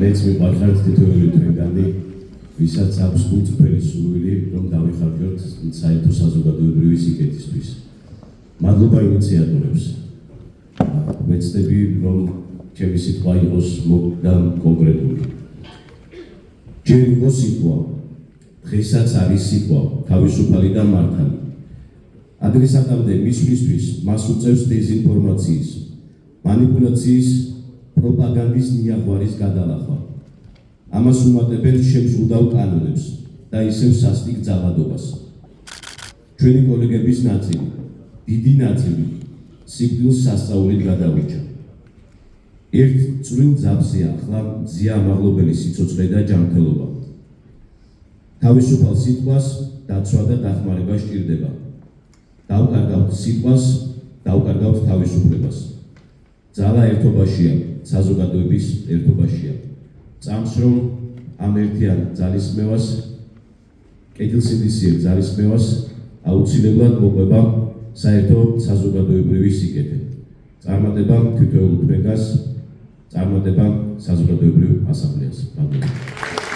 მეც მიყვარხართ თითოეული თქვენგანი, ვისაც აქვს გულწრფელი სურვილი, რომ დავიხარჯოთ საერთო საზოგადოებრივი სიკეთისთვის. მადლობა ინიციატორებს. ვეცდები, რომ ჩემი სიტყვა იყოს და კონკრეტული. ჯერ იყო სიტყვა, დღესაც არის სიტყვა, თავისუფალი და მართალი. ადრესატამდე მისვლისთვის მას უწევს დეზინფორმაციის, მანიპულაციის, პროპაგანდის ნიაღვარის გადალახვა. ამას უმატებენ შემზღუდავ კანონებს და ისევ სასტიკ ძალადობას. ჩვენი კოლეგების ნაწილი, დიდი ნაწილი, სიკვდილს სასწაულით გადავირჩა. ერთ წვრილ ძაბზე ახლა მზია ამაღლობელი სიცოცხლე და ჯანმრთელობა. თავისუფალ სიტყვას დაცვა და დახმარება სჭირდება. დავკარგავთ სიტყვას, დავკარგავთ თავისუფლებას. ძალა ერთობაშია, საზოგადოების ერთობაშია. წამს რომ ამ ერთიან ძალისხმევას, კეთილსინდისიერ ძალისხმევას აუცილებლად მოყვება საერთო საზოგადოებრივი სიკეთე. წარმატება თითოეულ თქვენგანს, წარმატება საზოგადოებრივ ასამბლეას.